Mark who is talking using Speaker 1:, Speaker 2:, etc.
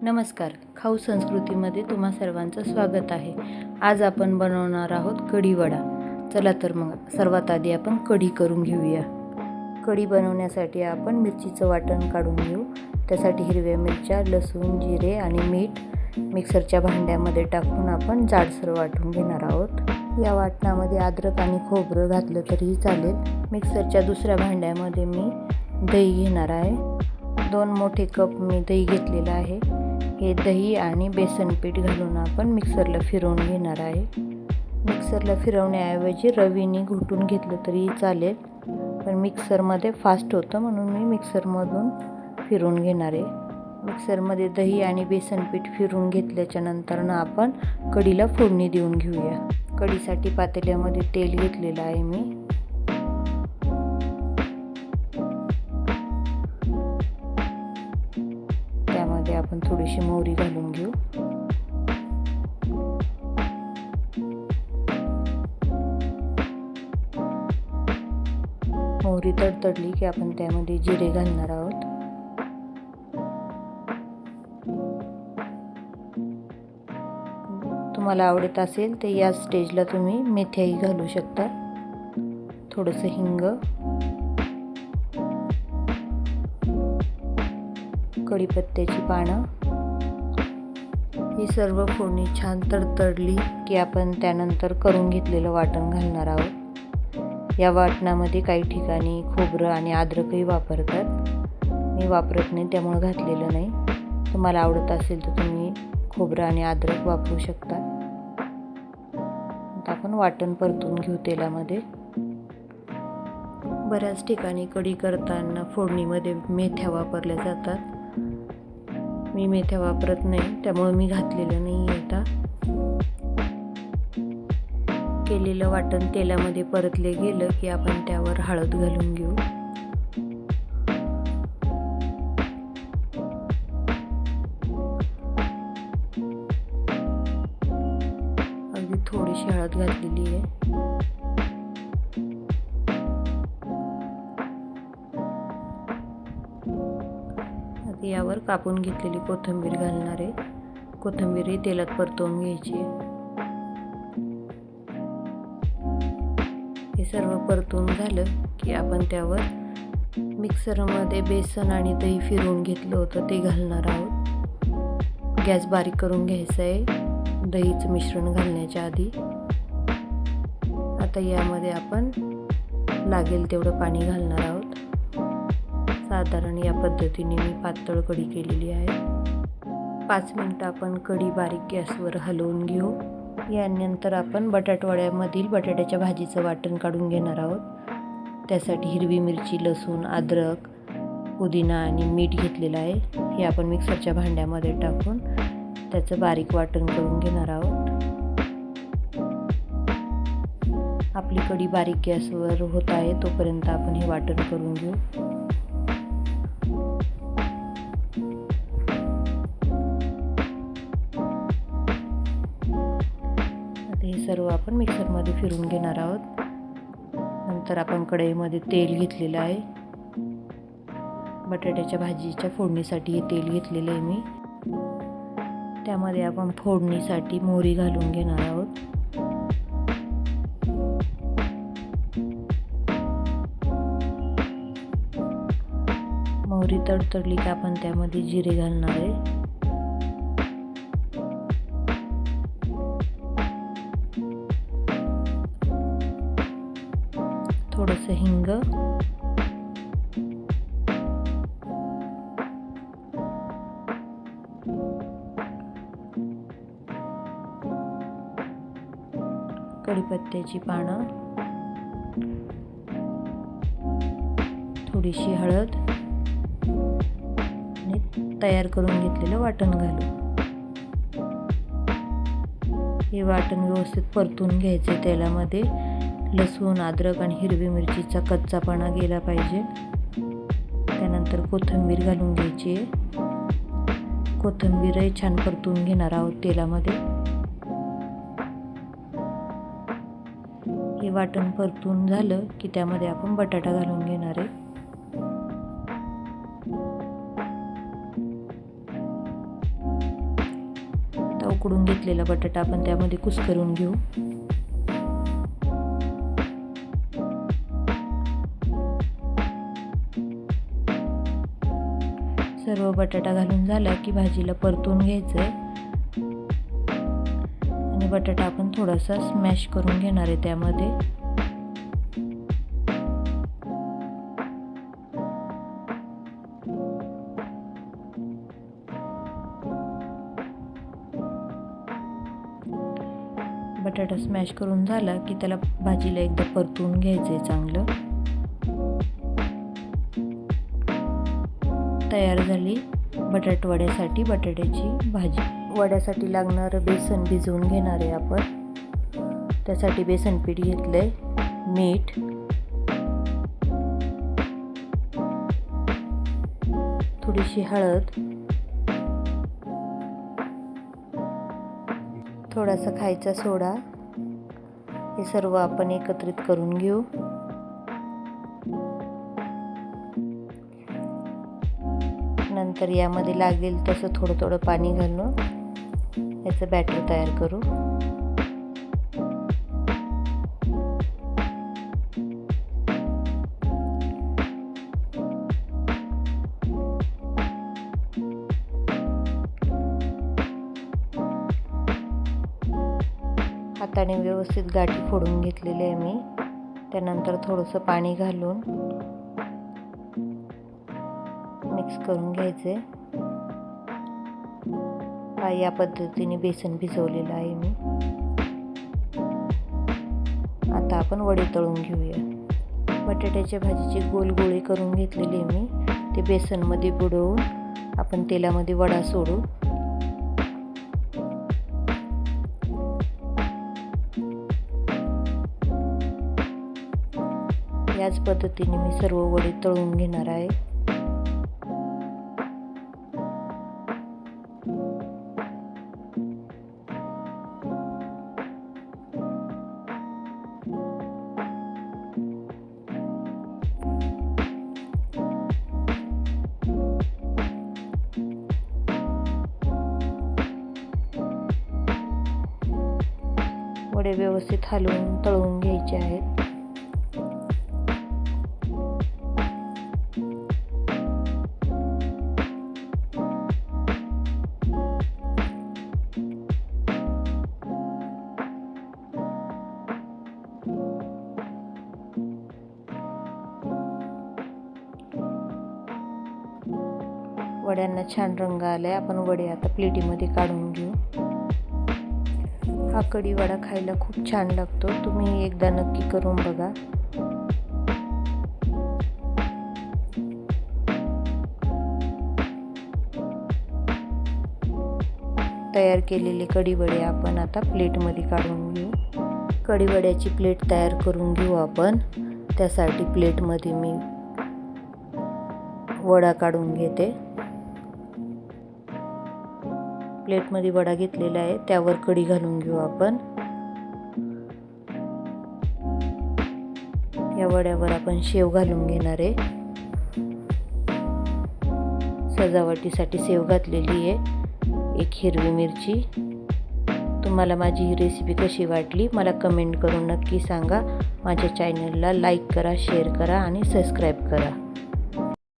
Speaker 1: नमस्कार, खाऊ संस्कृतीमध्ये तुम्हा सर्वांचं स्वागत आहे। आज आपण बनवणार आहोत कढी वडा। चला तर मग सर्वात आधी आपण कढी करून घेऊया। कढी बनवण्यासाठी आपण मिरचीचं वाटण काढून घेऊ। त्यासाठी हिरव्या मिरच्या, लसूण, जिरे आणि मीठ मिक्सरच्या भांड्यामध्ये टाकून आपण जाडसर वाटून घेणार आहोत। या वाटणामध्ये अद्रक आणि खोबरं घातलं तरीही चालेल। मिक्सरच्या दुसऱ्या भांड्यामध्ये मी दही घेणार आहे। 2 मोठे कप मी दही घेतलेलं आहे। हे दही आणि बेसन पीठ घालून आपण मिक्सरला फिरवून घेणार आहे। मिक्सरला फिरवण्याऐवजी रवीने घुटून घेतलं तरी चालेल, पण मिक्सरमध्ये फास्ट होतं म्हणून मी मिक्सरमधून फिरवून घेणार आहे। मिक्सरमध्ये दही आणि बेसन पीठ फिरवून घेतल्याच्या नंतर आपण कढीला फोडणी देऊन घेऊया। कढीसाठी पातेल्यामध्ये तेल घेतलेलं आहे मी। त्यामध्ये आपण थोडीशी मोहरी घालून घेऊ। मोहरी तडतडली की आपण त्यामध्ये जिरे घालणार आहोत। तुम्हाला आवडत असेल तर या स्टेजला तुम्ही मेथ्याही घालू शकता। थोडंसं हिंग, कढीपत्त्याची पानं। ही सर्व फोडणी छान तडतडली की आपण त्यानंतर करून घेतलेलं वाटण घालणार आहोत। या वाटणामध्ये काही ठिकाणी खोबरं आणि अद्रकही वापरतात। मी वापरत नाही त्यामुळे घातलेलं नाही। तुम्हाला आवडत असेल तर तुम्ही खोबरं आणि अद्रक वापरू शकता। आता आपण वाटण परतून घेऊ तेलामध्ये। बऱ्याच ठिकाणी कढी करताना फोडणीमध्ये मेथ्या वापरल्या जातात। मी मेथ्या वापरत नाही त्यामुळे मी घातलेलं नाही। आता केलेलं वाटण तेलामध्ये परतले गेलं की आपण त्यावर हळद घालून घेऊ। अगदी थोडीशी हळद घातलेली आहे। आता यावर कापून घेतलेली कोथिंबीर घालणार आहे। कोथिंबीरही तेलात परतवून घ्यायची आहे। हे सर्व परतून झालं की आपण त्यावर मिक्सरमध्ये बेसन आणि दही फिरवून घेतलं होतं ते घालणार आहोत। गॅस बारीक करून घ्यायचा आहे दहीचं मिश्रण घालण्याच्या आधी। आता यामध्ये आपण लागेल तेवढं पाणी घालणार आहोत। साधारण या पद्धतीने मी पातळ कढी केलेली आहे। 5 मिनिटं आपण कढी बारीक गॅसवर हलवून घेऊ। यानंतर आपण बटाटवड्यामधील बटाट्याच्या भाजीचं वाटण काढून घेणार आहोत। त्यासाठी हिरवी मिरची, लसूण, अद्रक, पुदिना आणि मीठ घेतलेलं आहे। हे आपण मिक्सरच्या भांड्यामध्ये टाकून त्याचं बारीक वाटण करून घेणार आहोत। आपली कढी बारीक गॅसवर होत आहे तोपर्यंत आपण हे वाटण करून घेऊ। हे सर्व आपण मिक्सरमध्ये फिरवून घेणार आहोत। नंतर आपण कढईमध्ये तेल घेतलेलं आहे। बटाट्याच्या भाजीच्या फोडणीसाठी हे तेल घेतलेलं आहे मी। त्यामध्ये आपण फोडणीसाठी मोहरी घालून घेणार आहोत। मोहरी तडतडली की आपण त्यामध्ये जिरे घालणार आहे। थोडंसं हिंग, कढीपत्त्याची पानं, थोडीशी हळद आणि तयार करून घेतलेलं वाटण घालू। हे वाटण व्यवस्थित परतून घ्यायचे तेलामध्ये। लसूण, अद्रक आणि हिरवी मिरचीचा कच्चापणा गेला पाहिजे। त्यानंतर कोथिंबीर घालून घ्यायची आहे। कोथिंबीरही छान परतून घेणार आहोत तेलामध्ये। हे वाटण परतून झालं की त्यामध्ये आपण बटाटा घालून घेणार आहे। उकडून घेतलेला बटाटा आपण त्यामध्ये कुस्करून घेऊ. सर्व बटाटा घालून झाला की भाजीला परतून घ्यायचं आहे आणि बटाटा आपण थोडासा स्मॅश करून घेणार आहे त्यामध्ये. बटाटा स्मॅश करून झाला की त्याला भाजीला एकदा परतून घ्यायचं आहे चांगलं. तयार झाली बटाट वड्यासाठी बटाट्याची भाजी. वड्यासाठी लागणारं बेसन भिजवून घेणार आहे आपण. त्यासाठी बेसन पीठ घेतलंय, मीठ, थोडीशी हळद, थोडासा खायचा सोडा, हे सर्व आपण एकत्रित करून घेऊ. नंतर यामध्ये लागेल तसं थोडं थोडं पाणी घालून याचं बॅटर तयार करू. हाताने व्यवस्थित गाठी फोडून घेतलेले आहे मी. त्यानंतर थोडंसं पाणी घालून मिक्स करून घ्यायचे. या पद्धतीने बेसन भिजवलेलं आहे मी. आता आपण वडे तळून घेऊया. बटाट्याच्या भाजीचे गोल गोळे करून घेतलेले मी. ते बेसनमध्ये बुडवून आपण तेलामध्ये वडा सोडू. याच पद्धतीने मी सर्व वडे तळून घेणार आहे. वडे व्यवस्थित हलवून तळून घ्यायचे आहेत. वड्यांना छान रंग आलाय. आपण वडे आता प्लेटीमध्ये काढून घेऊ. हा कढी वडा खायला खूप छान लागतो. तुम्ही एकदा नक्की करून बघा. तयार केलेले कढी वडे आपण आता प्लेटमध्ये काढून घेऊ. कढी वड्याची प्लेट तयार करून घेऊ आपण. त्यासाठी प्लेटमध्ये मी वडा काढून घेते. प्लेटमध्ये वडा घेतलेला आहे, त्यावर कढी घालून घेऊ आपण. या वड्यावर आपण शेव घालून घेणार आहे. सजावटीसाठी शेव घातलेली आहे. एक हिरवी मिरची. तुम्हाला माझी ही रेसिपी कशी वाटली मला कमेंट करून नक्की सांगा. माझ्या चॅनलला लाईक करा, शेअर करा आणि सबस्क्राईब करा.